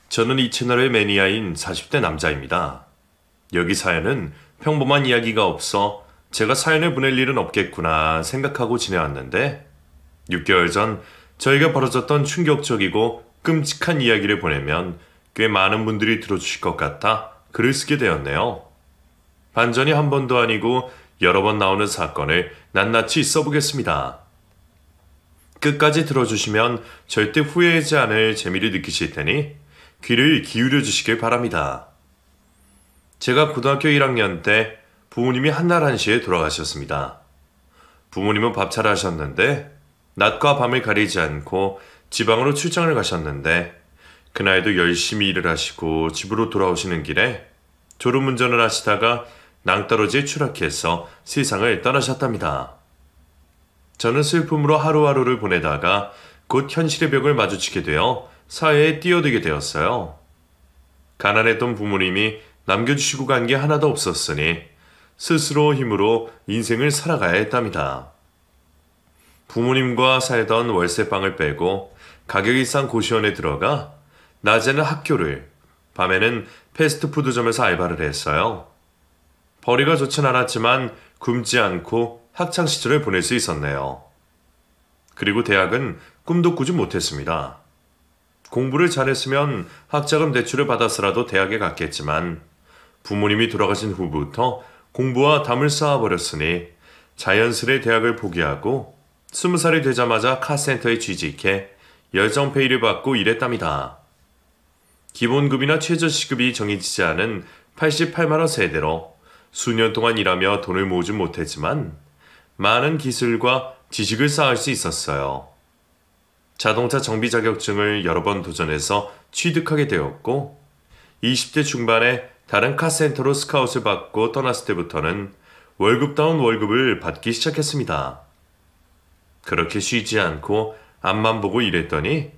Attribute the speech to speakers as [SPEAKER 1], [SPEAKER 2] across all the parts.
[SPEAKER 1] 저는 이 채널의 매니아인 40대 남자입니다. 여기 사연은 평범한 이야기가 없어 제가 사연을 보낼 일은 없겠구나 생각하고 지내왔는데 6개월 전 저희가 벌어졌던 충격적이고 끔찍한 이야기를 보내면 꽤 많은 분들이 들어주실 것 같아 글을 쓰게 되었네요. 반전이 한 번도 아니고 여러 번 나오는 사건을 낱낱이 써보겠습니다. 끝까지 들어주시면 절대 후회하지 않을 재미를 느끼실 테니 귀를 기울여 주시길 바랍니다. 제가 고등학교 1학년 때 부모님이 한날 한시에 돌아가셨습니다. 부모님은 밥 잘하셨는데 낮과 밤을 가리지 않고 지방으로 출장을 가셨는데 그날도 열심히 일을 하시고 집으로 돌아오시는 길에 졸음운전을 하시다가 낭떠러지에 추락해서 세상을 떠나셨답니다. 저는 슬픔으로 하루하루를 보내다가 곧 현실의 벽을 마주치게 되어 사회에 뛰어들게 되었어요. 가난했던 부모님이 남겨주시고 간 게 하나도 없었으니 스스로 힘으로 인생을 살아가야 했답니다. 부모님과 살던 월세방을 빼고 가격이 싼 고시원에 들어가 낮에는 학교를, 밤에는 패스트푸드점에서 알바를 했어요. 벌이가 좋진 않았지만 굶지 않고 학창시절을 보낼 수 있었네요. 그리고 대학은 꿈도 꾸지 못했습니다. 공부를 잘했으면 학자금 대출을 받아서라도 대학에 갔겠지만 부모님이 돌아가신 후부터 공부와 담을 쌓아버렸으니 자연스레 대학을 포기하고 20살이 되자마자 카센터에 취직해 열정페이를 받고 일했답니다. 기본급이나 최저시급이 정해지지 않은 88만원 세대로 수년 동안 일하며 돈을 모으지 못했지만 많은 기술과 지식을 쌓을 수 있었어요. 자동차 정비 자격증을 여러 번 도전해서 취득하게 되었고 20대 중반에 다른 카센터로 스카웃을 받고 떠났을 때부터는 월급다운 월급을 받기 시작했습니다. 그렇게 쉬지 않고 앞만 보고 일했더니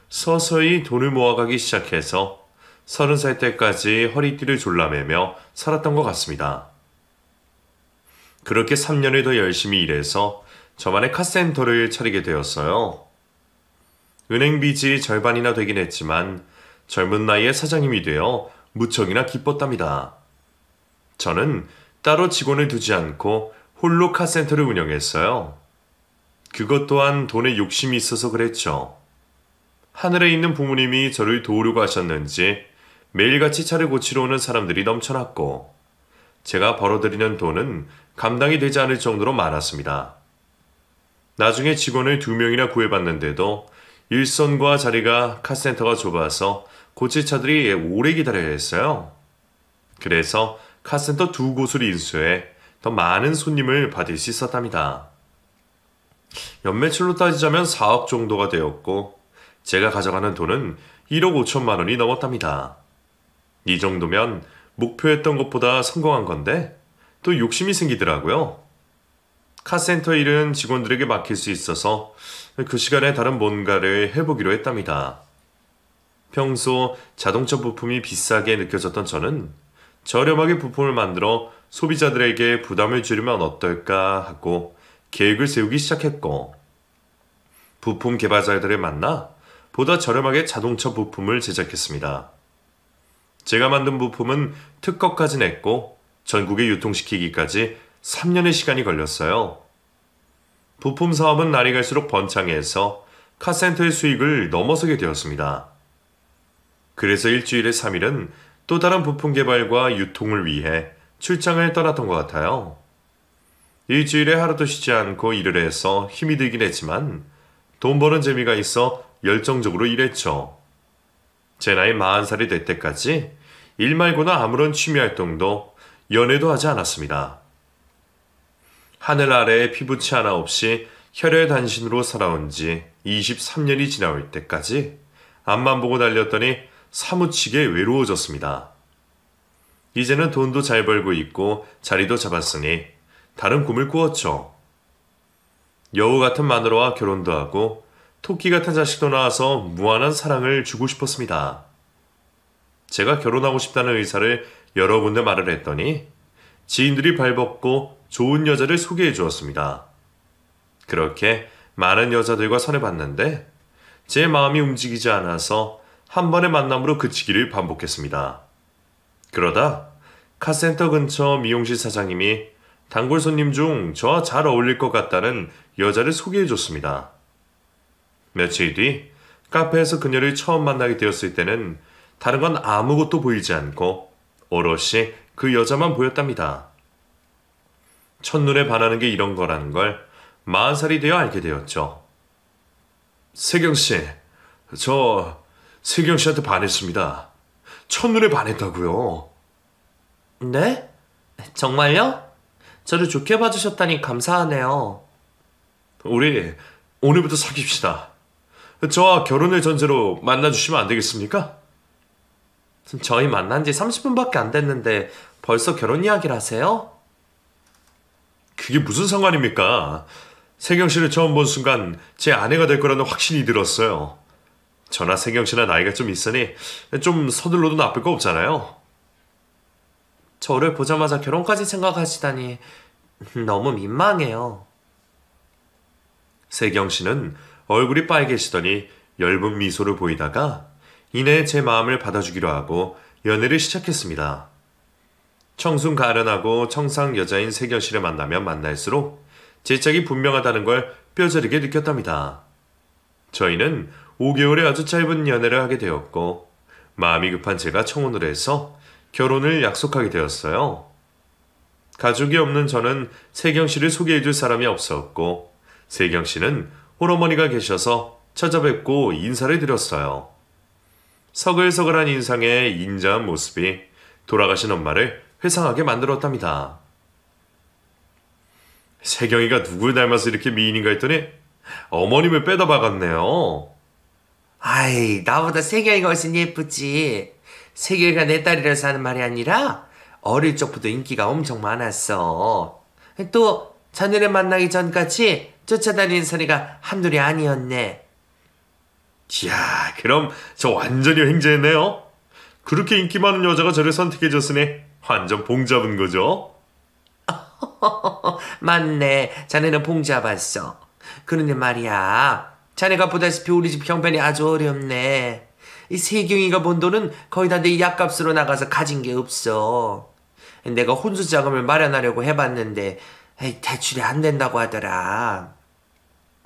[SPEAKER 1] 서서히 돈을 모아가기 시작해서 30살 때까지 허리띠를 졸라매며 살았던 것 같습니다. 그렇게 3년을 더 열심히 일해서 저만의 카센터를 차리게 되었어요. 은행 빚이 절반이나 되긴 했지만 젊은 나이에 사장님이 되어 무척이나 기뻤답니다. 저는 따로 직원을 두지 않고 홀로 카센터를 운영했어요. 그것 또한 돈에 욕심이 있어서 그랬죠. 하늘에 있는 부모님이 저를 도우려고 하셨는지 매일같이 차를 고치러 오는 사람들이 넘쳐났고 제가 벌어들이는 돈은 감당이 되지 않을 정도로 많았습니다. 나중에 직원을 2명이나 구해봤는데도 일선과 자리가 카센터가 좁아서 고칠 차들이 오래 기다려야 했어요. 그래서 카센터 2곳을 인수해 더 많은 손님을 받을 수 있었답니다. 연매출로 따지자면 4억 정도가 되었고 제가 가져가는 돈은 1억 5천만 원이 넘었답니다. 이 정도면 목표했던 것보다 성공한 건데 또 욕심이 생기더라고요. 카센터 일은 직원들에게 맡길 수 있어서 그 시간에 다른 뭔가를 해보기로 했답니다. 평소 자동차 부품이 비싸게 느껴졌던 저는 저렴하게 부품을 만들어 소비자들에게 부담을 줄이면 어떨까 하고 계획을 세우기 시작했고 부품 개발자들을 만나 보다 저렴하게 자동차 부품을 제작했습니다. 제가 만든 부품은 특허까지 냈고 전국에 유통시키기까지 3년의 시간이 걸렸어요. 부품 사업은 날이 갈수록 번창해서 카센터의 수익을 넘어서게 되었습니다. 그래서 일주일에 3일은 또 다른 부품 개발과 유통을 위해 출장을 떠났던 것 같아요. 일주일에 하루도 쉬지 않고 일을 해서 힘이 들긴 했지만 돈 버는 재미가 있어 열정적으로 일했죠. 제 나이 40살이 될 때까지 일 말고는 아무런 취미 활동도 연애도 하지 않았습니다. 하늘 아래에 피부치 하나 없이 혈혈단신으로 살아온 지 23년이 지나올 때까지 앞만 보고 달렸더니 사무치게 외로워졌습니다. 이제는 돈도 잘 벌고 있고 자리도 잡았으니 다른 꿈을 꾸었죠. 여우 같은 마누라와 결혼도 하고 토끼 같은 자식도 낳아서 무한한 사랑을 주고 싶었습니다. 제가 결혼하고 싶다는 의사를 여러 군데 말을 했더니 지인들이 발벗고 좋은 여자를 소개해 주었습니다. 그렇게 많은 여자들과 선을 봤는데 제 마음이 움직이지 않아서 한 번의 만남으로 그치기를 반복했습니다. 그러다 카센터 근처 미용실 사장님이 단골 손님 중 저와 잘 어울릴 것 같다는 여자를 소개해줬습니다. 며칠 뒤 카페에서 그녀를 처음 만나게 되었을 때는 다른 건 아무것도 보이지 않고 오롯이 그 여자만 보였답니다. 첫눈에 반하는 게 이런 거라는 걸 40살이 되어 알게 되었죠. 세경씨, 저 세경씨한테 반했습니다. 첫눈에 반했다고요.
[SPEAKER 2] 네? 정말요? 저를 좋게 봐주셨다니 감사하네요.
[SPEAKER 1] 우리 오늘부터 사귀읍시다. 저와 결혼을 전제로 만나주시면 안 되겠습니까?
[SPEAKER 2] 저희 만난 지 30분밖에 안 됐는데 벌써 결혼 이야기를 하세요?
[SPEAKER 1] 그게 무슨 상관입니까? 세경 씨를 처음 본 순간 제 아내가 될 거라는 확신이 들었어요. 저나 세경 씨나 나이가 좀 있으니 좀 서둘러도 나쁠 거 없잖아요.
[SPEAKER 2] 저를 보자마자 결혼까지 생각하시다니 너무 민망해요.
[SPEAKER 1] 세경 씨는 얼굴이 빨개지더니 엷은 미소를 보이다가 이내 제 마음을 받아주기로 하고 연애를 시작했습니다. 청순 가련하고 청상 여자인 세경 씨를 만나면 만날수록 제 짝이 분명하다는 걸 뼈저리게 느꼈답니다. 저희는 5개월의 아주 짧은 연애를 하게 되었고 마음이 급한 제가 청혼을 해서 결혼을 약속하게 되었어요. 가족이 없는 저는 세경 씨를 소개해줄 사람이 없었고 세경 씨는 홀어머니가 계셔서 찾아뵙고 인사를 드렸어요. 서글서글한 인상에 인자한 모습이 돌아가신 엄마를 회상하게 만들었답니다. 세경이가 누굴 닮아서 이렇게 미인인가 했더니 어머님을 빼다 박았네요.
[SPEAKER 2] 아이, 나보다 세경이가 훨씬 예쁘지. 세경이가 내 딸이라서 하는 말이 아니라 어릴 적부터 인기가 엄청 많았어. 또 자네를 만나기 전까지 쫓아다니는 소리가 한둘이 아니었네.
[SPEAKER 1] 이야, 그럼 저 완전히 횡재했네요. 그렇게 인기 많은 여자가 저를 선택해줬으니 완전 봉 잡은 거죠.
[SPEAKER 2] 맞네. 자네는 봉 잡았어. 그런데 말이야, 자네가 보다시피 우리 집 형편이 아주 어렵네. 이 세경이가 번 돈은 거의 다 내 약값으로 나가서 가진 게 없어. 내가 혼수 자금을 마련하려고 해봤는데 대출이 안 된다고 하더라.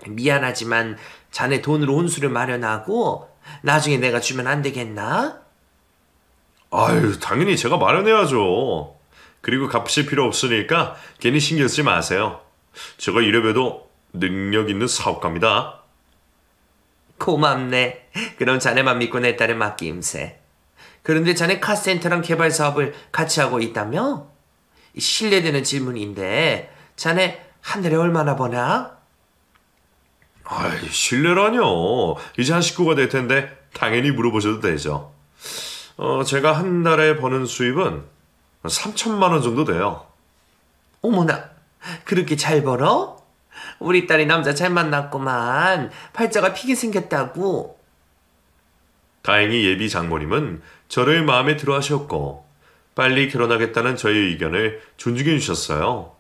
[SPEAKER 2] 미안하지만 자네 돈으로 혼수를 마련하고 나중에 내가 주면 안 되겠나?
[SPEAKER 1] 아유, 당연히 제가 마련해야죠. 그리고 갚으실 필요 없으니까 괜히 신경 쓰지 마세요. 제가 이래봬도 능력 있는 사업가입니다.
[SPEAKER 2] 고맙네. 그럼 자네만 믿고 내 딸을 맡김세. 그런데 자네 카센터랑 개발 사업을 같이 하고 있다며? 실례되는 질문인데 자네 한 달에 얼마나 버나?
[SPEAKER 1] 아이, 실례라뇨. 이제 한 식구가 될 텐데 당연히 물어보셔도 되죠. 제가 한 달에 버는 수입은 3천만 원 정도 돼요.
[SPEAKER 2] 어머나, 그렇게 잘 벌어? 우리 딸이 남자 잘 만났구만. 팔자가 피게 생겼다고.
[SPEAKER 1] 다행히 예비 장모님은 저를 마음에 들어 하셨고 빨리 결혼하겠다는 저의 의견을 존중해 주셨어요.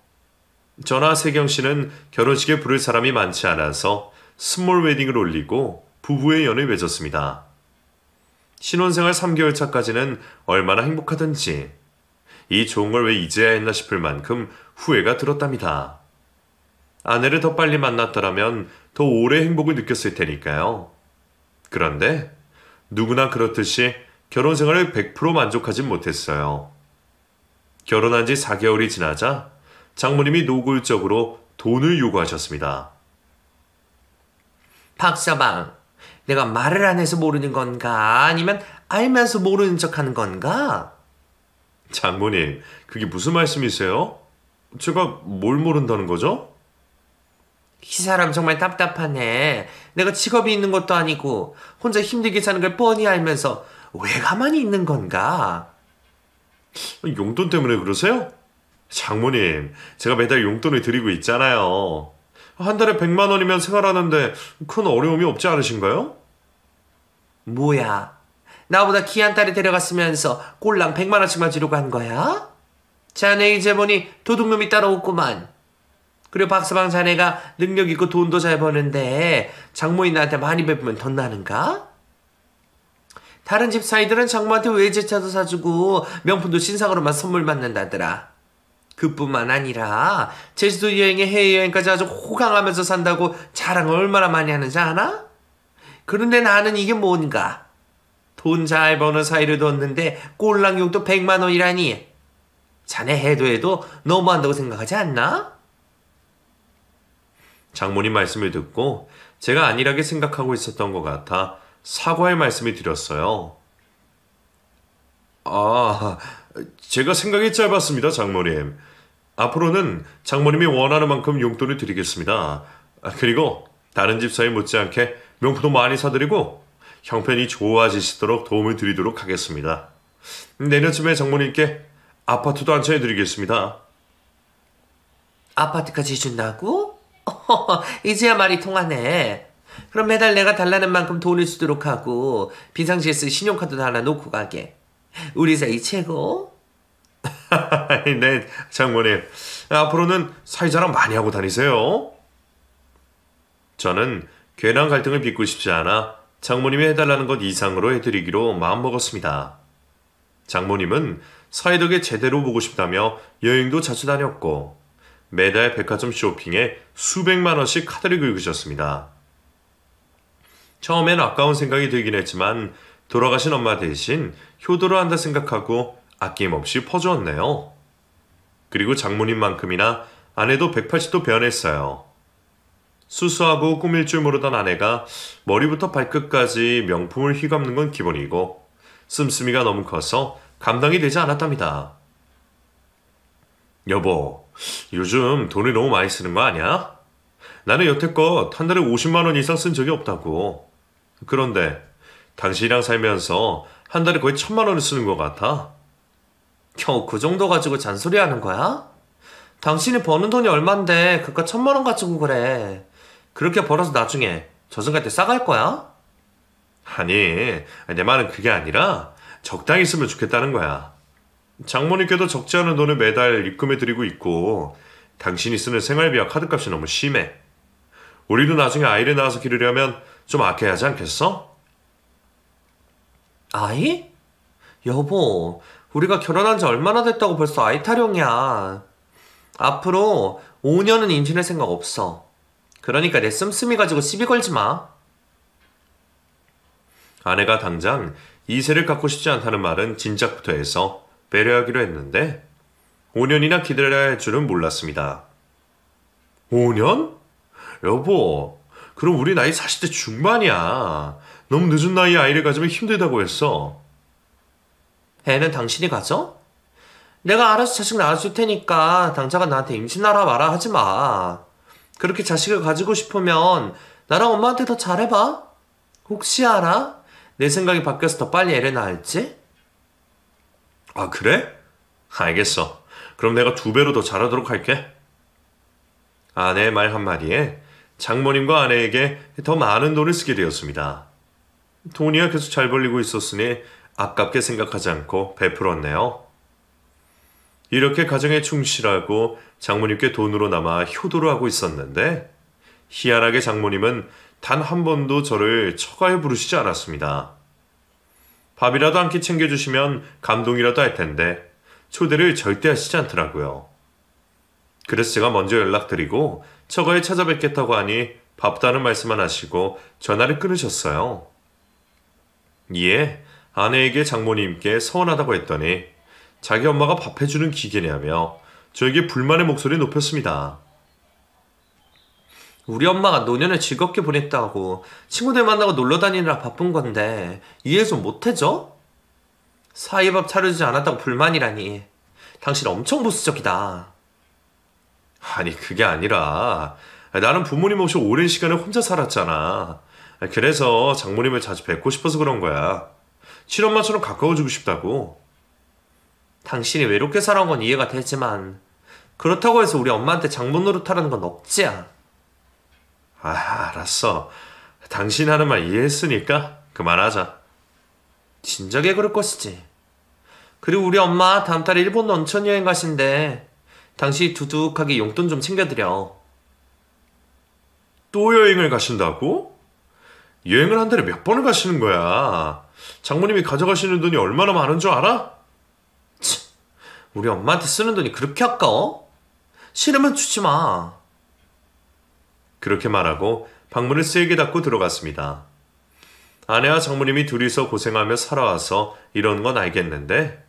[SPEAKER 1] 저나 세경 씨는 결혼식에 부를 사람이 많지 않아서 스몰 웨딩을 올리고 부부의 연을 맺었습니다. 신혼생활 3개월 차까지는 얼마나 행복하던지 이 좋은 걸 왜 이제야 했나 싶을 만큼 후회가 들었답니다. 아내를 더 빨리 만났더라면 더 오래 행복을 느꼈을 테니까요. 그런데 누구나 그렇듯이 결혼 생활을 100% 만족하진 못했어요. 결혼한 지 4개월이 지나자 장모님이 노골적으로 돈을 요구하셨습니다.
[SPEAKER 2] 박서방, 내가 말을 안 해서 모르는 건가? 아니면 알면서 모르는 척하는 건가?
[SPEAKER 1] 장모님, 그게 무슨 말씀이세요? 제가 뭘 모른다는 거죠?
[SPEAKER 2] 이 사람 정말 답답하네. 내가 직업이 있는 것도 아니고 혼자 힘들게 사는 걸 뻔히 알면서 왜 가만히 있는 건가?
[SPEAKER 1] 용돈 때문에 그러세요? 장모님, 제가 매달 용돈을 드리고 있잖아요. 한 달에 100만 원이면 생활하는데 큰 어려움이 없지 않으신가요?
[SPEAKER 2] 뭐야? 나보다 귀한 딸을 데려갔으면서 꼴랑 100만 원씩만 주려고 한 거야? 자네 이제 보니 도둑놈이 따로 없구만. 그리고 박서방 자네가 능력 있고 돈도 잘 버는데 장모인 나한테 많이 베푸면 돈 나는가? 다른 집 사이들은 장모한테 외제차도 사주고 명품도 신상으로만 선물 받는다더라. 그뿐만 아니라 제주도 여행에 해외여행까지 아주 호강하면서 산다고 자랑을 얼마나 많이 하는지 아나? 그런데 나는 이게 뭔가? 돈 잘 버는 사이를 뒀는데 꼴랑용도 100만 원이라니. 자네 해도 너무한다고 생각하지 않나?
[SPEAKER 1] 장모님 말씀을 듣고 제가 안일하게 생각하고 있었던 것 같아 사과의 말씀을 드렸어요. 아, 제가 생각이 짧았습니다, 장모님. 앞으로는 장모님이 원하는 만큼 용돈을 드리겠습니다. 그리고 다른 집 사이 못지않게 명품도 많이 사드리고 형편이 좋아지시도록 도움을 드리도록 하겠습니다. 내년쯤에 장모님께 아파트도 안차해드리겠습니다.
[SPEAKER 2] 아파트까지 준다고? 이제야 말이 통하네. 그럼 매달 내가 달라는 만큼 돈을 주도록 하고 비상시에 쓸 신용카드도 하나 놓고 가게. 우리 사이 최고?
[SPEAKER 1] 네, 장모님. 앞으로는 사이자랑 많이 하고 다니세요. 저는 괜한 갈등을 빚고 싶지 않아 장모님이 해달라는 것 이상으로 해드리기로 마음먹었습니다. 장모님은 사이 덕에 제대로 보고 싶다며 여행도 자주 다녔고 매달 백화점 쇼핑에 수백만 원씩 카드를 긁으셨습니다. 처음엔 아까운 생각이 들긴 했지만 돌아가신 엄마 대신 효도를 한다 생각하고 아낌없이 퍼주었네요. 그리고 장모님만큼이나 아내도 180도 변했어요. 수수하고 꾸밀 줄 모르던 아내가 머리부터 발끝까지 명품을 휘감는 건 기본이고 씀씀이가 너무 커서 감당이 되지 않았답니다. 여보, 요즘 돈을 너무 많이 쓰는 거 아니야? 나는 여태껏 한 달에 50만 원 이상 쓴 적이 없다고. 그런데 당신이랑 살면서 한 달에 거의 1,000만 원을 쓰는 것 같아.
[SPEAKER 2] 겨우 그 정도 가지고 잔소리하는 거야? 당신이 버는 돈이 얼만데 그깟 1,000만 원 가지고 그래. 그렇게 벌어서 나중에 저승 갈 때 싸갈 거야?
[SPEAKER 1] 아니, 내 말은 그게 아니라 적당히 쓰면 좋겠다는 거야. 장모님께도 적지 않은 돈을 매달 입금해드리고 있고 당신이 쓰는 생활비와 카드값이 너무 심해. 우리도 나중에 아이를 낳아서 기르려면 좀 아껴야 하지 않겠어?
[SPEAKER 2] 아이? 여보, 우리가 결혼한 지 얼마나 됐다고 벌써 아이 타령이야. 앞으로 5년은 임신할 생각 없어. 그러니까 내 씀씀이 가지고 시비 걸지 마.
[SPEAKER 1] 아내가 당장 2세를 갖고 싶지 않다는 말은 진작부터 해서 배려하기로 했는데 5년이나 기다려야 할 줄은 몰랐습니다. 5년? 여보, 그럼 우리 나이 40대 중반이야. 너무 늦은 나이에 아이를 가지면 힘들다고 했어.
[SPEAKER 2] 애는 당신이 가져? 내가 알아서 자식 낳아줄 테니까 당장은 나한테 임신하라 마라 하지 마. 그렇게 자식을 가지고 싶으면 나랑 엄마한테 더 잘해봐. 혹시 알아? 내 생각이 바뀌어서 더 빨리 애를 낳을지?
[SPEAKER 1] 아, 그래? 알겠어. 그럼 내가 2배로 더 잘하도록 할게. 아내의 말 한마디에 장모님과 아내에게 더 많은 돈을 쓰게 되었습니다. 돈이야 계속 잘 벌리고 있었으니 아깝게 생각하지 않고 베풀었네요. 이렇게 가정에 충실하고 장모님께 돈으로 남아 효도를 하고 있었는데 희한하게 장모님은 단 한 번도 저를 처가에 부르시지 않았습니다. 밥이라도 한 끼 챙겨주시면 감동이라도 할 텐데 초대를 절대 하시지 않더라고요. 그래서 제가 먼저 연락드리고 처가에 찾아뵙겠다고 하니 바쁘다는 말씀만 하시고 전화를 끊으셨어요. 이에 아내에게 장모님께 서운하다고 했더니 자기 엄마가 밥 해주는 기계냐며 저에게 불만의 목소리를 높였습니다.
[SPEAKER 2] 우리 엄마가 노년을 즐겁게 보냈다고 친구들 만나고 놀러 다니느라 바쁜 건데 이해 좀 못해줘? 사이밥 차려주지 않았다고 불만이라니. 당신 엄청 보수적이다.
[SPEAKER 1] 아니, 그게 아니라 나는 부모님 없이 오랜 시간을 혼자 살았잖아. 그래서 장모님을 자주 뵙고 싶어서 그런 거야. 친엄마처럼 가까워지고 싶다고.
[SPEAKER 2] 당신이 외롭게 살아온 건 이해가 되지만 그렇다고 해서 우리 엄마한테 장모 노릇하라는 건 억지야.
[SPEAKER 1] 아, 알았어. 당신 하는 말 이해했으니까 그만하자.
[SPEAKER 2] 진작에 그럴 것이지. 그리고 우리 엄마 다음 달에 일본 온천 여행 가신대. 당신이 두둑하게 용돈 좀 챙겨드려.
[SPEAKER 1] 또 여행을 가신다고? 여행을 한 달에 몇 번을 가시는 거야? 장모님이 가져가시는 돈이 얼마나 많은 줄 알아?
[SPEAKER 2] 우리 엄마한테 쓰는 돈이 그렇게 아까워? 싫으면 주지 마.
[SPEAKER 1] 그렇게 말하고 방문을 세게 닫고 들어갔습니다. 아내와 장모님이 둘이서 고생하며 살아와서 이러는 건 알겠는데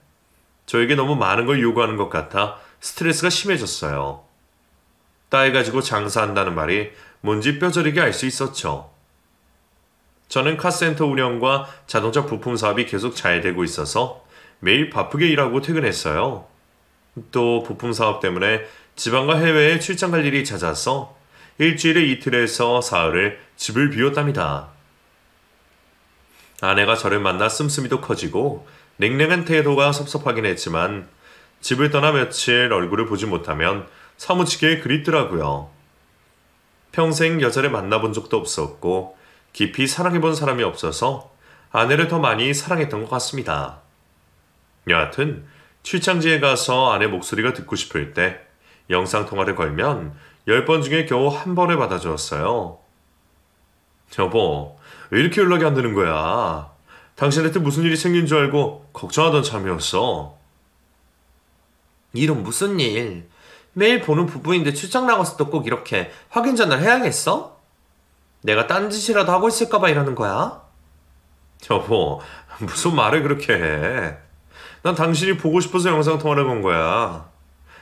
[SPEAKER 1] 저에게 너무 많은 걸 요구하는 것 같아 스트레스가 심해졌어요. 딸 가지고 장사한다는 말이 뭔지 뼈저리게 알 수 있었죠. 저는 카센터 운영과 자동차 부품 사업이 계속 잘 되고 있어서 매일 바쁘게 일하고 퇴근했어요. 또 부품 사업 때문에 지방과 해외에 출장 갈 일이 잦아서 일주일에 이틀에서 사흘을 집을 비웠답니다. 아내가 저를 만나 씀씀이도 커지고 냉랭한 태도가 섭섭하긴 했지만 집을 떠나 며칠 얼굴을 보지 못하면 사무치게 그립더라고요. 평생 여자를 만나본 적도 없었고 깊이 사랑해본 사람이 없어서 아내를 더 많이 사랑했던 것 같습니다. 여하튼 출장지에 가서 아내 목소리가 듣고 싶을 때 영상통화를 걸면 10번 중에 겨우 한 번을 받아주었어요. 여보, 왜 이렇게 연락이 안 되는 거야? 당신한테 무슨 일이 생긴 줄 알고 걱정하던 참이었어.
[SPEAKER 2] 이런 무슨 일? 매일 보는 부부인데 출장 나가서도 꼭 이렇게 확인 전화를 해야겠어? 내가 딴짓이라도 하고 있을까봐 이러는 거야?
[SPEAKER 1] 여보, 무슨 말을 그렇게 해? 난 당신이 보고 싶어서 영상통화를 건 거야.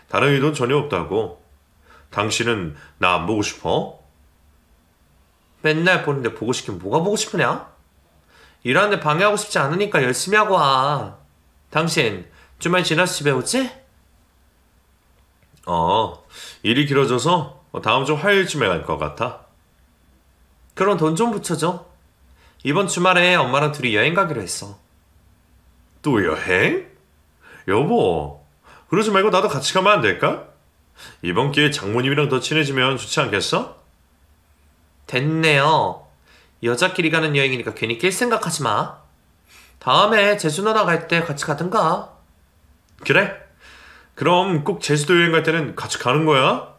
[SPEAKER 1] 다른 의도는 전혀 없다고. 당신은 나 안 보고 싶어?
[SPEAKER 2] 맨날 보는데 보고 싶긴 뭐가 보고 싶으냐? 일하는데 방해하고 싶지 않으니까 열심히 하고 와. 당신 주말 지나서 집에 오지?
[SPEAKER 1] 일이 길어져서 다음 주 화요일쯤에 갈 것 같아.
[SPEAKER 2] 그럼 돈 좀 붙여줘. 이번 주말에 엄마랑 둘이 여행 가기로 했어.
[SPEAKER 1] 또 여행? 여보, 그러지 말고 나도 같이 가면 안 될까? 이번 기회에 장모님이랑 더 친해지면 좋지 않겠어?
[SPEAKER 2] 됐네요. 여자끼리 가는 여행이니까 괜히 낄 생각하지 마. 다음에 제주 누나 갈 때 같이 가든가.
[SPEAKER 1] 그래? 그럼 꼭 제주도 여행 갈 때는 같이 가는 거야?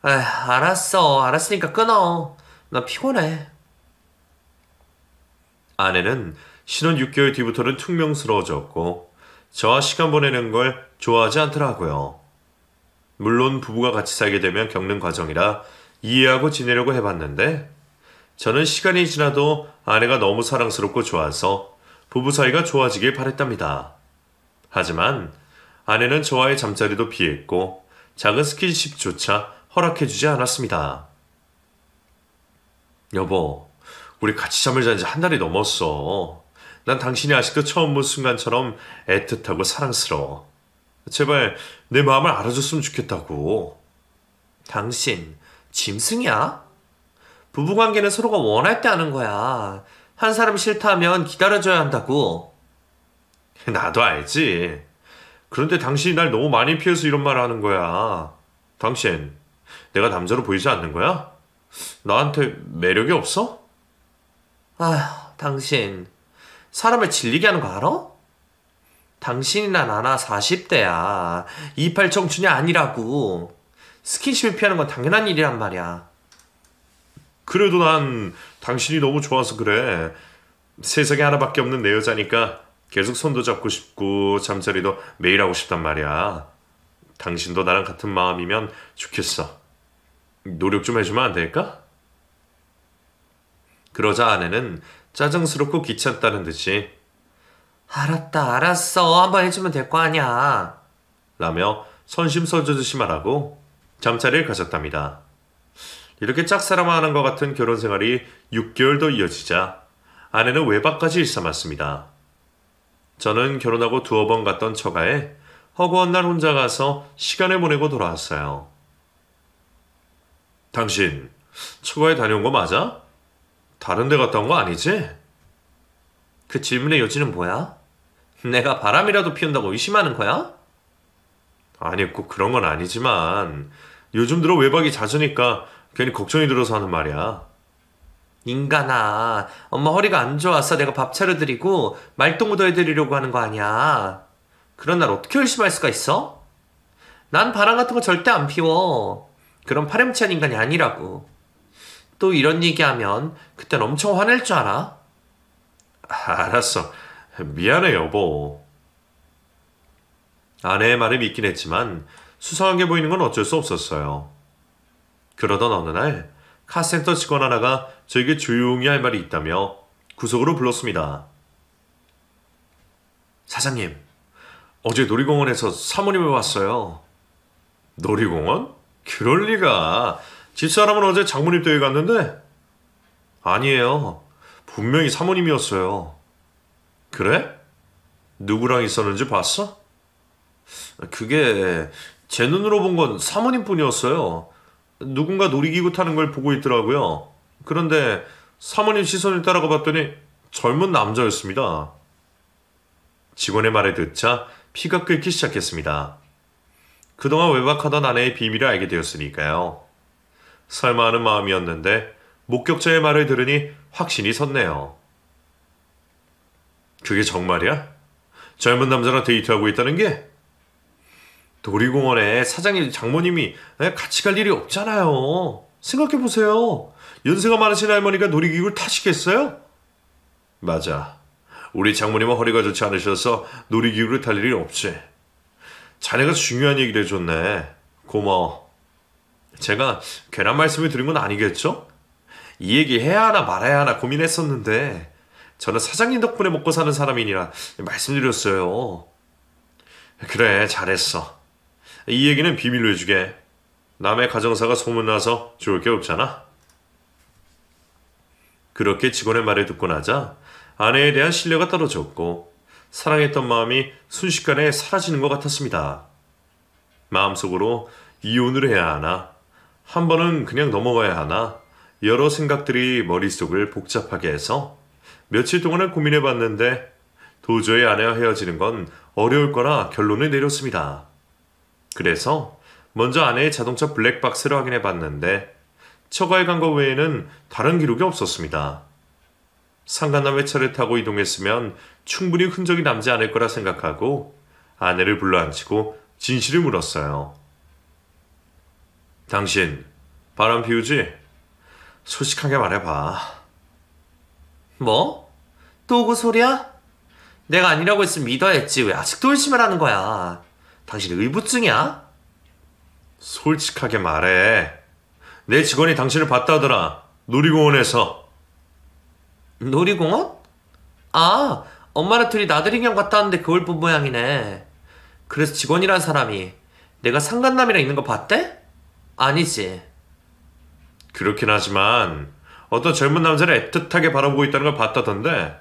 [SPEAKER 2] 에휴, 알았어. 알았으니까 끊어. 나 피곤해.
[SPEAKER 1] 아내는 신혼 6개월 뒤부터는 퉁명스러워졌고 저와 시간 보내는 걸 좋아하지 않더라고요. 물론 부부가 같이 살게 되면 겪는 과정이라 이해하고 지내려고 해봤는데 저는 시간이 지나도 아내가 너무 사랑스럽고 좋아서 부부 사이가 좋아지길 바랬답니다. 하지만 아내는 저와의 잠자리도 피했고 작은 스킨십조차 허락해주지 않았습니다. 여보, 우리 같이 잠을 잔 지 한 달이 넘었어. 난 당신이 아직도 처음 본 순간처럼 애틋하고 사랑스러워. 제발 내 마음을 알아줬으면 좋겠다고.
[SPEAKER 2] 당신 짐승이야? 부부관계는 서로가 원할 때 하는 거야. 한 사람이 싫다 하면 기다려줘야 한다고.
[SPEAKER 1] 나도 알지. 그런데 당신이 날 너무 많이 피해서 이런 말을 하는 거야. 당신, 내가 남자로 보이지 않는 거야? 나한테 매력이 없어?
[SPEAKER 2] 아휴, 당신 사람을 질리게 하는 거 알아? 당신이나 나나 40대야. 28 청춘이 아니라고. 스킨십을 피하는 건 당연한 일이란 말이야.
[SPEAKER 1] 그래도 난 당신이 너무 좋아서 그래. 세상에 하나밖에 없는 내 여자니까 계속 손도 잡고 싶고 잠자리도 매일 하고 싶단 말이야. 당신도 나랑 같은 마음이면 좋겠어. 노력 좀 해주면 안 될까? 그러자 아내는 짜증스럽고 귀찮다는 듯이
[SPEAKER 2] 알았다, 알았어. 한번 해주면 될 거 아니야.
[SPEAKER 1] 라며 선심서주듯이 말하고 잠자리를 가졌답니다. 이렇게 짝사랑하는 것 같은 결혼 생활이 6개월 더 이어지자 아내는 외박까지 일삼았습니다. 저는 결혼하고 두어 번 갔던 처가에 허구한 날 혼자 가서 시간을 보내고 돌아왔어요. 당신 처가에 다녀온 거 맞아? 다른 데 갔다 온 거 아니지?
[SPEAKER 2] 그 질문의 요지는 뭐야? 내가 바람이라도 피운다고 의심하는 거야?
[SPEAKER 1] 아니 꼭 그런 건 아니지만 요즘 들어 외박이 잦으니까 괜히 걱정이 들어서 하는 말이야.
[SPEAKER 2] 인간아, 엄마 허리가 안 좋아서 내가 밥 차려드리고 말동무도 해드리려고 하는 거 아니야. 그런 날 어떻게 의심할 수가 있어? 난 바람 같은 거 절대 안 피워. 그런 파렴치한 인간이 아니라고. 또 이런 얘기하면 그땐 엄청 화낼 줄 알아?
[SPEAKER 1] 알았어. 미안해, 여보. 아내의 말을 믿긴 했지만 수상하게 보이는 건 어쩔 수 없었어요. 그러던 어느 날 카센터 직원 하나가 저에게 조용히 할 말이 있다며 구석으로 불렀습니다. 사장님, 어제 놀이공원에서 사모님을 봤어요. 놀이공원? 그럴 리가. 집사람은 어제 장모님 댁에 갔는데? 아니에요. 분명히 사모님이었어요. 그래? 누구랑 있었는지 봤어? 그게 제 눈으로 본 건 사모님 뿐이었어요. 누군가 놀이기구 타는 걸 보고 있더라고요. 그런데 사모님 시선을 따라가 봤더니 젊은 남자였습니다. 직원의 말을 듣자 피가 끓기 시작했습니다. 그동안 외박하던 아내의 비밀을 알게 되었으니까요. 설마 하는 마음이었는데 목격자의 말을 들으니 확신이 섰네요. 그게 정말이야? 젊은 남자랑 데이트하고 있다는 게? 놀이공원에 사장님, 장모님이 같이 갈 일이 없잖아요. 생각해보세요. 연세가 많으신 할머니가 놀이기구를 타시겠어요? 맞아. 우리 장모님은 허리가 좋지 않으셔서 놀이기구를 탈 일이 없지. 자네가 중요한 얘기를 해줬네. 고마워. 제가 괜한 말씀을 드린 건 아니겠죠? 이 얘기 해야 하나 말아야 하나 고민했었는데 저는 사장님 덕분에 먹고 사는 사람이니라 말씀드렸어요. 그래, 잘했어. 이 얘기는 비밀로 해주게. 남의 가정사가 소문나서 좋을 게 없잖아. 그렇게 직원의 말을 듣고 나자 아내에 대한 신뢰가 떨어졌고 사랑했던 마음이 순식간에 사라지는 것 같았습니다. 마음속으로 이혼을 해야 하나, 한 번은 그냥 넘어가야 하나, 여러 생각들이 머릿속을 복잡하게 해서 며칠 동안을 고민해봤는데 도저히 아내와 헤어지는 건 어려울 거라 결론을 내렸습니다. 그래서 먼저 아내의 자동차 블랙박스를 확인해봤는데 처가에 간 것 외에는 다른 기록이 없었습니다. 상간남의 차를 타고 이동했으면 충분히 흔적이 남지 않을 거라 생각하고 아내를 불러앉히고 진실을 물었어요. 당신 바람 피우지? 솔직하게 말해봐.
[SPEAKER 2] 뭐? 또 그 소리야? 내가 아니라고 했으면 믿어야지. 왜 아직도 의심을 하는 거야? 당신 의부증이야?
[SPEAKER 1] 솔직하게 말해. 내 직원이 당신을 봤다더라. 놀이공원에서.
[SPEAKER 2] 놀이공원? 아, 엄마랑 둘이 나들이경 갔다 왔는데 그걸 본 모양이네. 그래서 직원이란 사람이 내가 상간남이랑 있는 거 봤대? 아니지.
[SPEAKER 1] 그렇긴 하지만 어떤 젊은 남자를 애틋하게 바라보고 있다는 걸 봤다던데.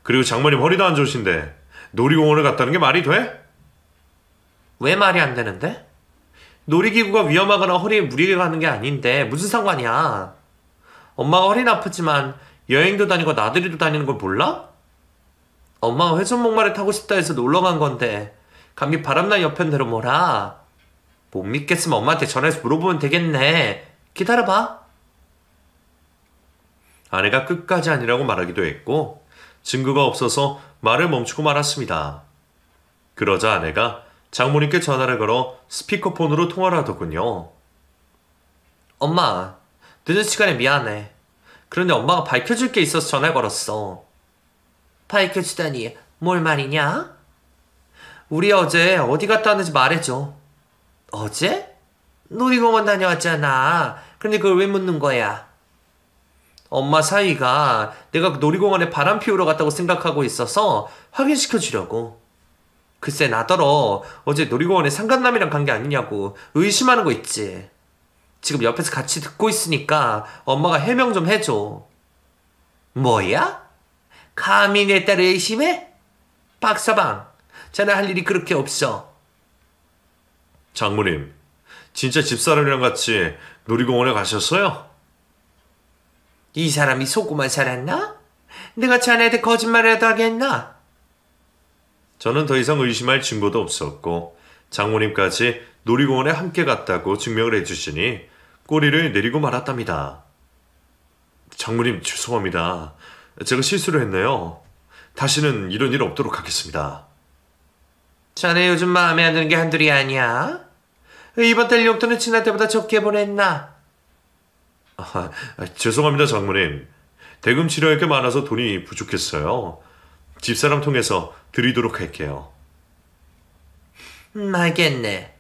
[SPEAKER 1] 그리고 장모님 허리도 안 좋으신데 놀이공원을 갔다는 게 말이 돼?
[SPEAKER 2] 왜 말이 안 되는데? 놀이기구가 위험하거나 허리에 무리가 가는 게 아닌데 무슨 상관이야? 엄마가 허리는 아프지만 여행도 다니고 나들이도 다니는 걸 몰라? 엄마가 회전목마를 타고 싶다 해서 놀러 간 건데 감기 바람난 옆엔 대로 뭐라? 못 믿겠으면 엄마한테 전화해서 물어보면 되겠네. 기다려봐.
[SPEAKER 1] 아내가 끝까지 아니라고 말하기도 했고 증거가 없어서 말을 멈추고 말았습니다. 그러자 아내가 장모님께 전화를 걸어 스피커폰으로 통화를 하더군요.
[SPEAKER 2] 엄마, 늦은 시간에 미안해. 그런데 엄마가 밝혀줄 게 있어서 전화 걸었어. 밝혀주다니 뭘 말이냐? 우리 어제 어디 갔다 왔는지 말해줘. 어제? 놀이공원 다녀왔잖아. 그런데 그걸 왜 묻는 거야? 엄마 사이가 내가 놀이공원에 바람 피우러 갔다고 생각하고 있어서 확인시켜 주려고. 글쎄 나더러 어제 놀이공원에 상간남이랑 간 게 아니냐고 의심하는 거 있지. 지금 옆에서 같이 듣고 있으니까 엄마가 해명 좀 해줘. 뭐야? 감히 내 딸을 의심해? 박서방, 자네 할 일이 그렇게 없어.
[SPEAKER 1] 장모님, 진짜 집사람이랑 같이 놀이공원에 가셨어요?
[SPEAKER 2] 이 사람이 속고만 살았나? 내가 자네한테 거짓말이라도 하겠나?
[SPEAKER 1] 저는 더 이상 의심할 증거도 없었고 장모님까지 놀이공원에 함께 갔다고 증명을 해주시니 꼬리를 내리고 말았답니다. 장모님 죄송합니다. 제가 실수를 했네요. 다시는 이런 일 없도록 하겠습니다.
[SPEAKER 2] 자네 요즘 마음에 안 드는 게 한둘이 아니야? 이번 달 용돈은 지난 때보다 적게 보냈나?
[SPEAKER 1] 죄송합니다 장모님. 대금 치료할 게 많아서 돈이 부족했어요. 집사람 통해서 드리도록 할게요.
[SPEAKER 2] 알겠네.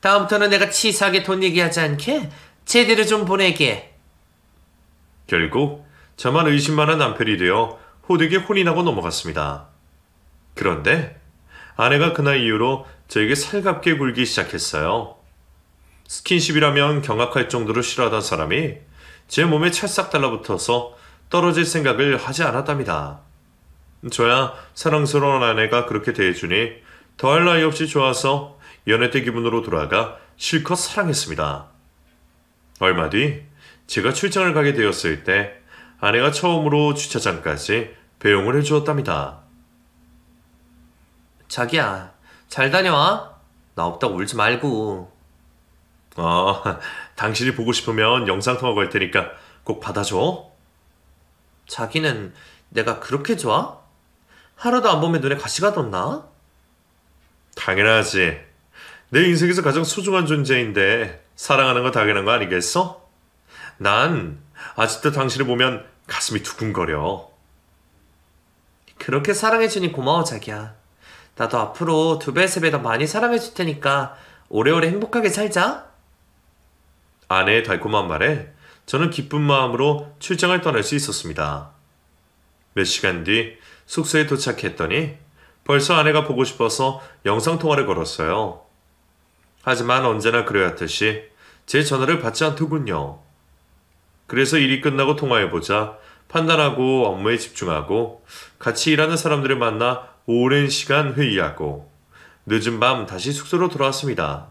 [SPEAKER 2] 다음부터는 내가 치사하게 돈 얘기하지 않게 제대로 좀 보내게.
[SPEAKER 1] 결국 저만 의심만한 남편이 되어 호되게 혼이 나고 넘어갔습니다. 그런데 아내가 그날 이후로 저에게 살갑게 굴기 시작했어요. 스킨십이라면 경악할 정도로 싫어하던 사람이 제 몸에 찰싹 달라붙어서 떨어질 생각을 하지 않았답니다. 저야 사랑스러운 아내가 그렇게 대해주니 더할 나위 없이 좋아서 연애 때 기분으로 돌아가 실컷 사랑했습니다. 얼마 뒤 제가 출장을 가게 되었을 때 아내가 처음으로 주차장까지 배웅을 해주었답니다.
[SPEAKER 2] 자기야, 잘 다녀와. 나 없다고 울지 말고.
[SPEAKER 1] 당신이 보고 싶으면 영상통화 걸 테니까 꼭 받아줘.
[SPEAKER 2] 자기는 내가 그렇게 좋아? 하루도 안 보면 눈에 가시가 돋나?
[SPEAKER 1] 당연하지. 내 인생에서 가장 소중한 존재인데 사랑하는 거 당연한 거 아니겠어? 난 아직도 당신을 보면 가슴이 두근거려.
[SPEAKER 2] 그렇게 사랑해주니 고마워, 자기야. 나도 앞으로 2배, 3배 더 많이 사랑해줄 테니까 오래오래 행복하게 살자.
[SPEAKER 1] 아내의 달콤한 말에 저는 기쁜 마음으로 출장을 떠날 수 있었습니다. 몇 시간 뒤 숙소에 도착했더니 벌써 아내가 보고 싶어서 영상통화를 걸었어요. 하지만 언제나 그래왔듯이 제 전화를 받지 않더군요. 그래서 일이 끝나고 통화해보자 판단하고 업무에 집중하고 같이 일하는 사람들을 만나 오랜 시간 회의하고 늦은 밤 다시 숙소로 돌아왔습니다.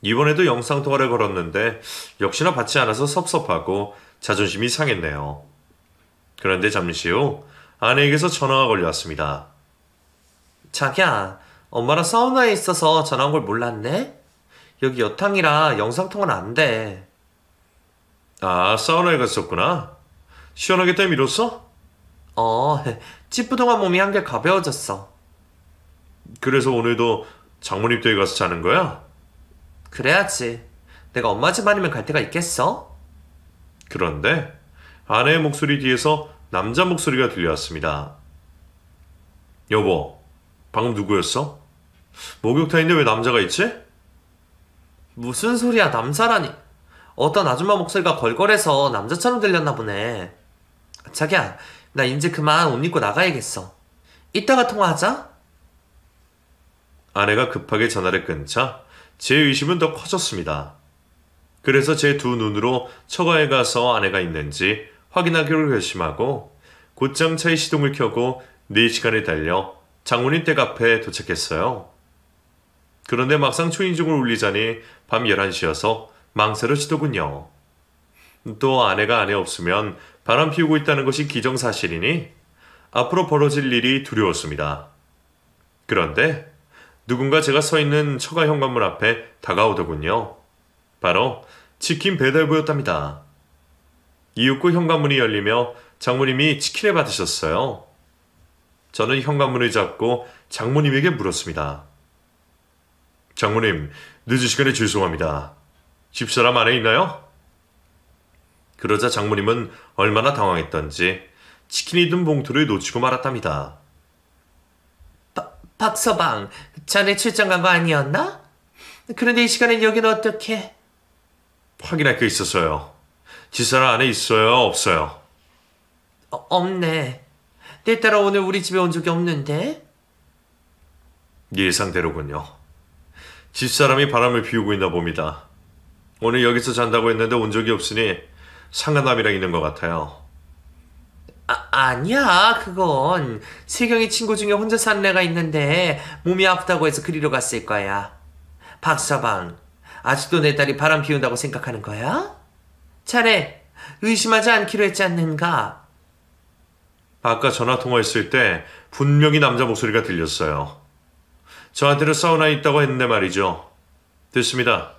[SPEAKER 1] 이번에도 영상통화를 걸었는데 역시나 받지 않아서 섭섭하고 자존심이 상했네요. 그런데 잠시 후 아내에게서 전화가 걸려왔습니다.
[SPEAKER 2] 자기야, 엄마랑 사우나에 있어서 전화 온 걸 몰랐네? 여기 여탕이라 영상통화는 안 돼.
[SPEAKER 1] 사우나에 갔었구나. 시원하게 때 밀었어?
[SPEAKER 2] 찌뿌둥한 몸이 한결 가벼워졌어.
[SPEAKER 1] 그래서 오늘도 장모님 댁에 가서 자는 거야?
[SPEAKER 2] 그래야지. 내가 엄마 집 아니면 갈 데가 있겠어?
[SPEAKER 1] 그런데 아내의 목소리 뒤에서 남자 목소리가 들려왔습니다. 여보, 방금 누구였어? 목욕탕인데 왜 남자가 있지?
[SPEAKER 2] 무슨 소리야, 남자라니. 어떤 아줌마 목소리가 걸걸해서 남자처럼 들렸나 보네. 자기야, 나 이제 그만 옷 입고 나가야겠어. 이따가 통화하자.
[SPEAKER 1] 아내가 급하게 전화를 끊자 제 의심은 더 커졌습니다. 그래서 제 두 눈으로 처가에 가서 아내가 있는지 확인하기로 결심하고 곧장 차의 시동을 켜고 4시간을 달려 장모님 댁 앞에 도착했어요. 그런데 막상 초인종을 울리자니 밤 11시여서 망설여지더군요. 또 아내가 안에 없으면 바람 피우고 있다는 것이 기정사실이니 앞으로 벌어질 일이 두려웠습니다. 그런데 누군가 제가 서 있는 처가 현관문 앞에 다가오더군요. 바로 치킨 배달부였답니다. 이윽고 현관문이 열리며 장모님이 치킨을 받으셨어요. 저는 현관문을 잡고 장모님에게 물었습니다. 장모님, 늦은 시간에 죄송합니다. 집사람 안에 있나요? 그러자 장모님은 얼마나 당황했던지 치킨이 든 봉투를 놓치고 말았답니다.
[SPEAKER 2] 박서방, 자네 출장 간 거 아니었나? 그런데 이 시간엔 여기는 어떻게?
[SPEAKER 1] 확인할 게 있었어요. 집사람 안에 있어요, 없어요?
[SPEAKER 2] 없네. 내 딸아 오늘 우리 집에 온 적이 없는데?
[SPEAKER 1] 예상대로군요. 집사람이 바람을 피우고 있나 봅니다. 오늘 여기서 잔다고 했는데 온 적이 없으니 상간남이랑 있는 것 같아요.
[SPEAKER 2] 아니야. 그건 세경이 친구 중에 혼자 사는 애가 있는데 몸이 아프다고 해서 그리러 갔을 거야. 박서방, 아직도 내 딸이 바람 피운다고 생각하는 거야? 자네 의심하지 않기로 했지 않는가?
[SPEAKER 1] 아까 전화 통화했을 때 분명히 남자 목소리가 들렸어요. 저한테는 사우나에 있다고 했는데 말이죠. 됐습니다.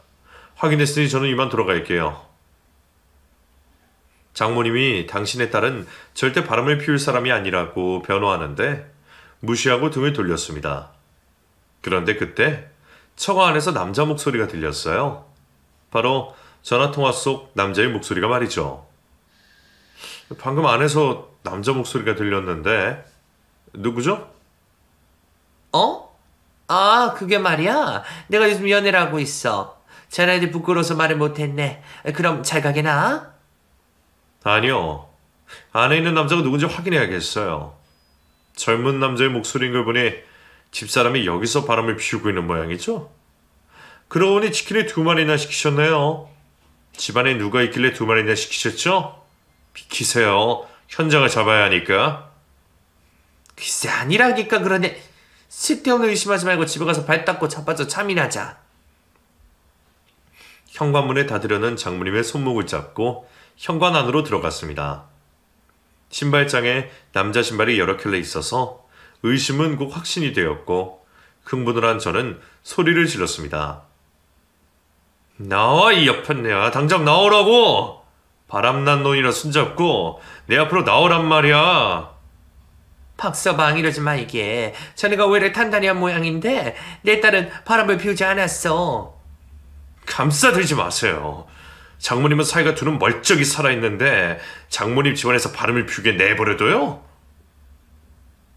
[SPEAKER 1] 확인했으니 저는 이만 돌아갈게요. 장모님이 당신의 딸은 절대 바람을 피울 사람이 아니라고 변호하는데 무시하고 등을 돌렸습니다. 그런데 그때 처가 안에서 남자 목소리가 들렸어요. 바로 전화통화 속 남자의 목소리가 말이죠. 방금 안에서 남자 목소리가 들렸는데 누구죠?
[SPEAKER 2] 어? 아, 그게 말이야. 내가 요즘 연애를 하고 있어. 자네들 부끄러워서 말을 못했네. 그럼 잘 가게나?
[SPEAKER 1] 아니요. 안에 있는 남자가 누군지 확인해야겠어요. 젊은 남자의 목소리인 걸 보니 집사람이 여기서 바람을 피우고 있는 모양이죠? 그러고 보니 치킨을 2마리나 시키셨네요. 집안에 누가 있길래 2마리나 시키셨죠? 비키세요. 현장을 잡아야 하니까.
[SPEAKER 2] 글쎄, 아니라니까 그러네. 쓸데없는 의심하지 말고 집에 가서 발 닦고 자빠져 잠이나자.
[SPEAKER 1] 현관문에 닫으려는 장모님의 손목을 잡고 현관 안으로 들어갔습니다. 신발장에 남자 신발이 여러 켤레 있어서 의심은 곧 확신이 되었고 흥분을 한 저는 소리를 질렀습니다. 나와 이 옆편네야. 당장 나오라고. 바람난 놈이라 손잡고 내 앞으로 나오란 말이야.
[SPEAKER 2] 박서방 이러지 마 이게. 자네가 오해를 단단히 한 모양인데 내 딸은 바람을 피우지 않았어.
[SPEAKER 1] 감싸들지 마세요. 장모님은 사이가 두는 멀쩡히 살아있는데 장모님 집안에서 바람을 피우게 내버려둬요?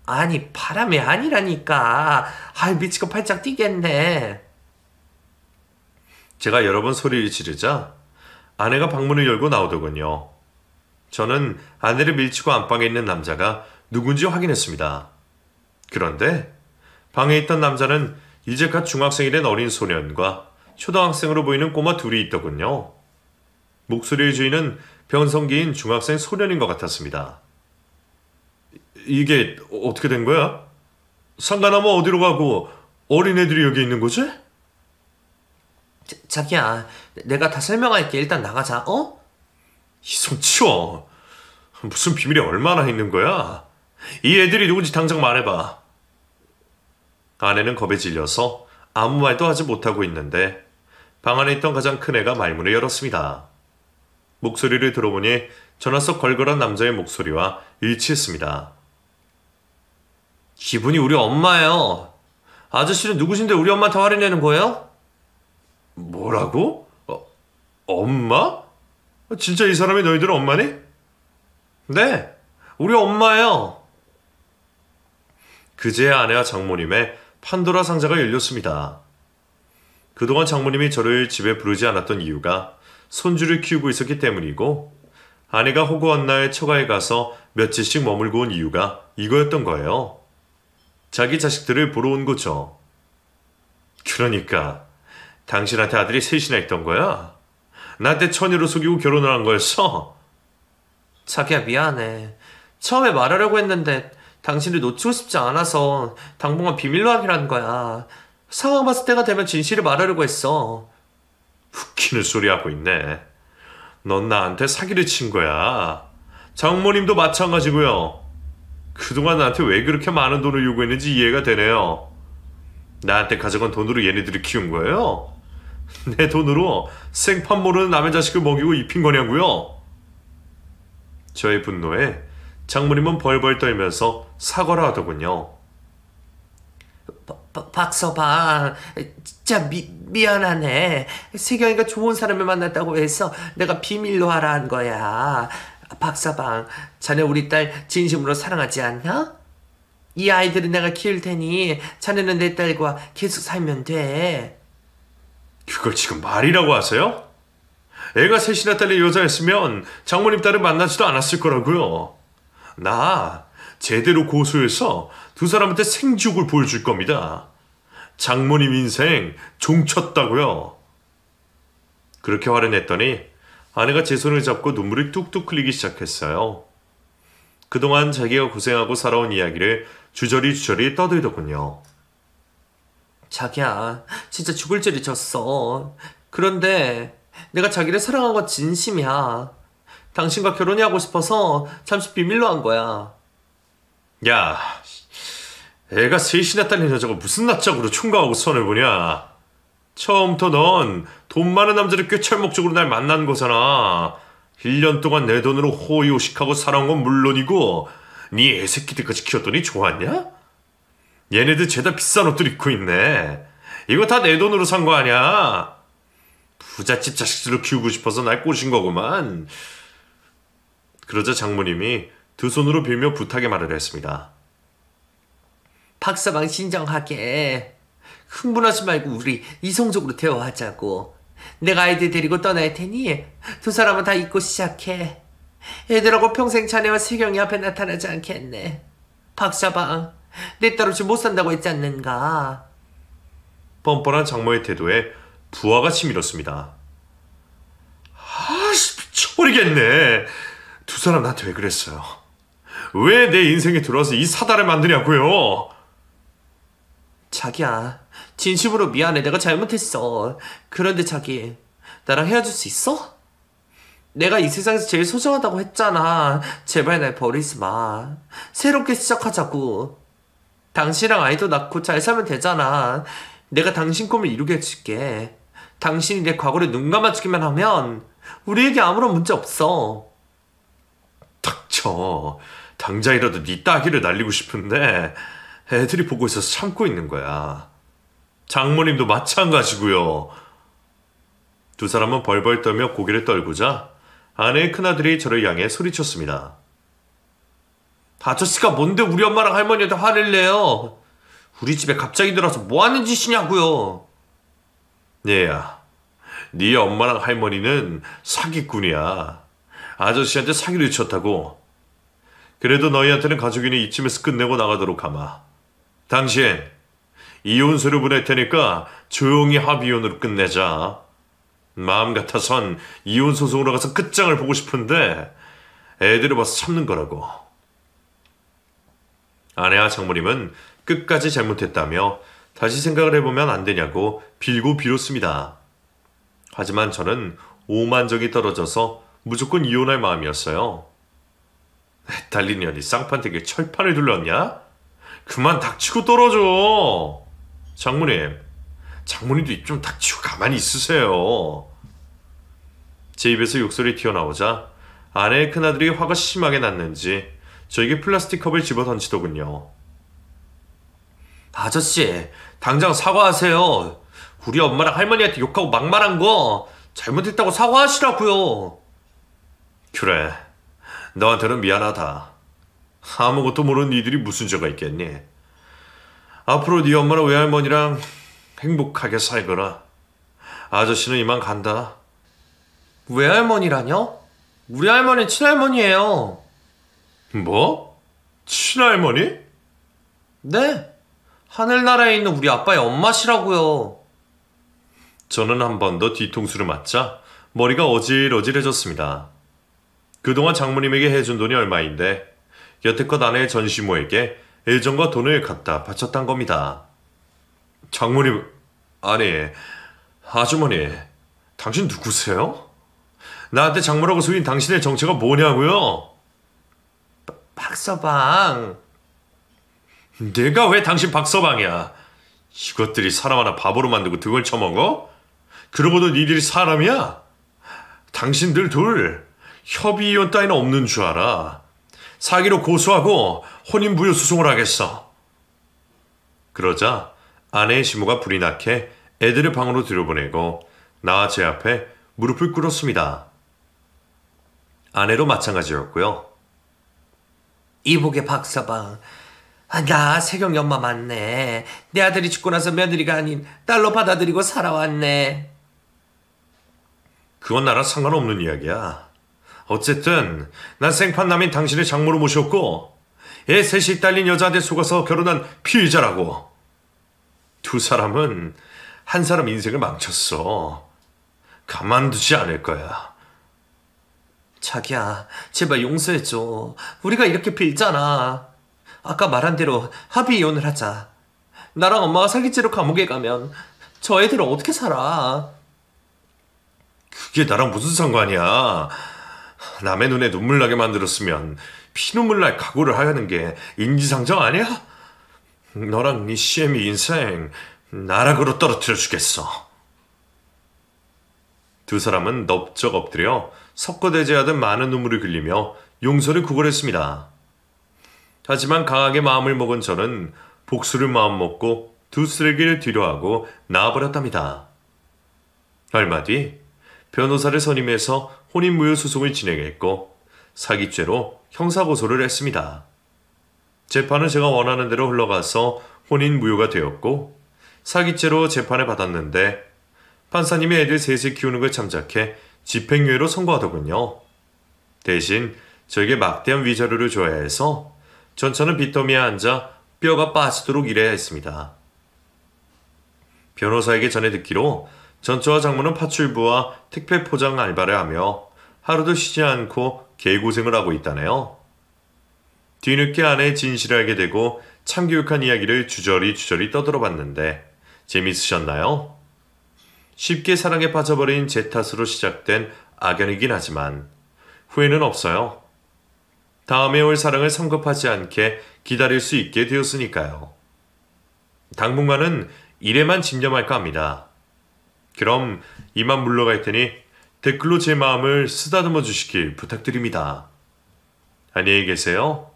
[SPEAKER 2] 아니 바람이 아니라니까. 아이 미치고 팔짝 뛰겠네.
[SPEAKER 1] 제가 여러 번 소리를 지르자 아내가 방문을 열고 나오더군요. 저는 아내를 밀치고 안방에 있는 남자가 누군지 확인했습니다. 그런데 방에 있던 남자는 이제 갓 중학생이 된 어린 소년과 초등학생으로 보이는 꼬마 둘이 있더군요. 목소리의 주인은 변성기인 중학생 소년인 것 같았습니다. 이게 어떻게 된 거야? 상가나무 어디로 가고 어린애들이 여기 있는 거지?
[SPEAKER 2] 자기야, 내가 다 설명할게. 일단 나가자. 어?
[SPEAKER 1] 이 손 치워. 무슨 비밀이 얼마나 있는 거야? 이 애들이 누군지 당장 말해봐. 아내는 겁에 질려서 아무 말도 하지 못하고 있는데 방 안에 있던 가장 큰 애가 말문을 열었습니다. 목소리를 들어보니 전화 속 걸걸한 남자의 목소리와 일치했습니다.
[SPEAKER 2] 이분이 우리 엄마예요. 아저씨는 누구신데 우리 엄마한테 화를 내는 거예요?
[SPEAKER 1] 뭐라고? 엄마? 진짜 이 사람이 너희들 엄마니?
[SPEAKER 2] 네, 우리 엄마예요.
[SPEAKER 1] 그제야 아내와 장모님의 판도라 상자가 열렸습니다. 그동안 장모님이 저를 집에 부르지 않았던 이유가 손주를 키우고 있었기 때문이고 아내가 호구한 날 처가에 가서 며칠씩 머물고 온 이유가 이거였던 거예요. 자기 자식들을 보러 온 거죠. 그러니까 당신한테 아들이 셋이나 있던 거야? 나한테 처녀로 속이고 결혼을 한 거였어?
[SPEAKER 2] 자기야 미안해. 처음에 말하려고 했는데 당신을 놓치고 싶지 않아서 당분간 비밀로 하기로 한 거야. 상황 봤을 때가 되면 진실을 말하려고 했어.
[SPEAKER 1] 웃기는 소리 하고 있네. 넌 나한테 사기를 친 거야. 장모님도 마찬가지고요. 그동안 나한테 왜 그렇게 많은 돈을 요구했는지 이해가 되네요. 나한테 가져간 돈으로 얘네들을 키운 거예요? 내 돈으로 생판 모르는 남의 자식을 먹이고 입힌 거냐고요? 저의 분노에 장모님은 벌벌 떨면서 사과를 하더군요.
[SPEAKER 2] 박서방, 진짜 미안하네. 세경이가 좋은 사람을 만났다고 해서 내가 비밀로 하라 한 거야. 박서방, 자네 우리 딸 진심으로 사랑하지 않나? 이 아이들은 내가 키울 테니 자네는 내 딸과 계속 살면 돼.
[SPEAKER 1] 그걸 지금 말이라고 하세요? 애가 셋이나 딸린 여자였으면 장모님 딸을 만나지도 않았을 거라고요. 나 제대로 고소해서 두 사람한테 생지옥을 보여줄 겁니다. 장모님 인생 종쳤다고요. 그렇게 화를 냈더니 아내가 제 손을 잡고 눈물이 뚝뚝 흘리기 시작했어요. 그동안 자기가 고생하고 살아온 이야기를 주저리 떠들더군요.
[SPEAKER 2] 자기야, 진짜 죽을 죄를 졌어. 그런데 내가 자기를 사랑한 건 진심이야. 당신과 결혼이 하고 싶어서 잠시 비밀로 한 거야.
[SPEAKER 1] 야, 애가 셋이나 딸린 여자가 무슨 낯짝으로 총각하고 선을 보냐. 처음부터 넌 돈 많은 남자를 꿰찰 목적으로 날 만난 거잖아. 1년 동안 내 돈으로 호의호식하고 살아온 건 물론이고 네 애새끼들까지 키웠더니 좋았냐? 얘네들 죄다 비싼 옷들 입고 있네. 이거 다 내 돈으로 산 거 아니야? 부잣집 자식들로 키우고 싶어서 날 꼬신 거구만. 그러자 장모님이 두 손으로 빌며 부탁의 말을 했습니다.
[SPEAKER 2] 박서방 진정하게. 흥분하지 말고 우리 이성적으로 대화하자고. 내가 아이들 데리고 떠날 테니 두 사람은 다 잊고 시작해. 애들하고 평생 자네와 세경이 앞에 나타나지 않겠네. 박서방, 내 딸 없이 못 산다고 했지 않는가.
[SPEAKER 1] 뻔뻔한 장모의 태도에 부하가 치밀었습니다. 아씨, 미쳐버리겠네. 두 사람 나한테 왜 그랬어요? 왜 내 인생에 들어와서 이 사달을 만드냐고요?
[SPEAKER 2] 자기야, 진심으로 미안해. 내가 잘못했어. 그런데 자기, 나랑 헤어질 수 있어? 내가 이 세상에서 제일 소중하다고 했잖아. 제발 날 버리지 마. 새롭게 시작하자고. 당신이랑 아이도 낳고 잘 살면 되잖아. 내가 당신 꿈을 이루게 해줄게. 당신이 내 과거를 눈 감아주기만 하면 우리에게 아무런 문제 없어.
[SPEAKER 1] 닥쳐. 당장이라도 네 따귀를 날리고 싶은데 애들이 보고 있어서 참고 있는 거야. 장모님도 마찬가지고요. 두 사람은 벌벌 떨며 고개를 떨구자 아내의 큰아들이 저를 향해 소리쳤습니다.
[SPEAKER 2] 아저씨가 뭔데 우리 엄마랑 할머니한테 화를 내요? 우리 집에 갑자기 들어와서 뭐 하는 짓이냐고요?
[SPEAKER 1] 얘야, 네 엄마랑 할머니는 사기꾼이야. 아저씨한테 사기를 쳤다고. 그래도 너희한테는 가족이니 이쯤에서 끝내고 나가도록 하마. 당신, 이혼서를 보낼 테니까 조용히 합의혼으로 끝내자. 마음 같아선 이혼 소송으로 가서 끝장을 보고 싶은데 애들을 봐서 참는 거라고. 아내와 장모님은 끝까지 잘못했다며 다시 생각을 해보면 안 되냐고 빌고 빌었습니다. 하지만 저는 오만정이 떨어져서 무조건 이혼할 마음이었어요. 딸린 년이 쌍판되게 철판을 둘렀냐? 그만 닥치고 떨어져. 장모님도 입 좀 닥치고 가만히 있으세요. 제 입에서 욕설이 튀어나오자 아내의 큰아들이 화가 심하게 났는지 저에게 플라스틱 컵을 집어 던지더군요.
[SPEAKER 2] 아저씨, 당장 사과하세요. 우리 엄마랑 할머니한테 욕하고 막말한 거 잘못했다고 사과하시라고요.
[SPEAKER 1] 그래, 너한테는 미안하다. 아무것도 모르는 니들이 무슨 죄가 있겠니? 앞으로 네 엄마랑 외할머니랑 행복하게 살거라. 아저씨는 이만 간다.
[SPEAKER 2] 외할머니라뇨? 우리 할머니는 친할머니예요.
[SPEAKER 1] 뭐? 친할머니?
[SPEAKER 2] 네, 하늘나라에 있는 우리 아빠의 엄마시라고요.
[SPEAKER 1] 저는 한 번 더 뒤통수를 맞자 머리가 어질어질해졌습니다. 그동안 장모님에게 해준 돈이 얼마인데 여태껏 아내의 전시모에게 애정과 돈을 갖다 바쳤단 겁니다. 장모님, 아니, 아주머니, 당신 누구세요? 나한테 장모라고 속인 당신의 정체가 뭐냐고요?
[SPEAKER 2] 박서방.
[SPEAKER 1] 내가 왜 당신 박서방이야? 이것들이 사람 하나 바보로 만들고 등을 쳐먹어? 그러고도 니들이 사람이야? 당신들 둘 협의이혼 따위는 없는 줄 알아. 사기로 고소하고 혼인부효소송을 하겠어. 그러자 아내의 시모가 불이 나게 애들을 방으로 들여보내고 나와 제 앞에 무릎을 꿇었습니다. 아내도 마찬가지였고요.
[SPEAKER 2] 이복의 박서방. 나 세경이 엄마 맞네. 내 아들이 죽고 나서 며느리가 아닌 딸로 받아들이고 살아왔네.
[SPEAKER 1] 그건 나랑 상관없는 이야기야. 어쨌든 난 생판남인 당신의 장모로 모셨고 애 셋이 딸린 여자한테 속아서 결혼한 피의자라고. 두 사람은 한 사람 인생을 망쳤어. 가만두지 않을 거야.
[SPEAKER 2] 자기야, 제발 용서해줘. 우리가 이렇게 빌잖아. 아까 말한 대로 합의 이혼을 하자. 나랑 엄마가 사기죄로 감옥에 가면 저 애들은 어떻게 살아?
[SPEAKER 1] 그게 나랑 무슨 상관이야. 남의 눈에 눈물 나게 만들었으면 피눈물 날 각오를 하려는 게 인지상정 아니야? 너랑 네 시애미 인생 나락으로 떨어뜨려 주겠어. 두 사람은 넙적 엎드려 석고대죄하듯 많은 눈물을 흘리며 용서를 구걸했습니다. 하지만 강하게 마음을 먹은 저는 복수를 마음먹고 두 쓰레기를 뒤로하고 나와버렸답니다. 얼마 뒤 변호사를 선임해서 혼인무효 소송을 진행했고 사기죄로 형사고소를 했습니다. 재판은 제가 원하는 대로 흘러가서 혼인 무효가 되었고 사기죄로 재판을 받았는데 판사님이 애들 셋을 키우는 걸 참작해 집행유예로 선고하더군요. 대신 저에게 막대한 위자료를 줘야 해서 전처는 빚더미에 앉아 뼈가 빠지도록 일해야 했습니다. 변호사에게 전해 듣기로 전처와 장모는 파출부와 택배 포장 알바를 하며 하루도 쉬지 않고 개고생을 하고 있다네요. 뒤늦게 아내의 진실을 알게 되고 참교육한 이야기를 주저리 떠들어봤는데 재밌으셨나요? 쉽게 사랑에 빠져버린 제 탓으로 시작된 악연이긴 하지만 후회는 없어요. 다음에 올 사랑을 성급하지 않게 기다릴 수 있게 되었으니까요. 당분간은 일에만 집념할까 합니다. 그럼 이만 물러갈 테니 댓글로 제 마음을 쓰다듬어 주시길 부탁드립니다. 안녕히 계세요.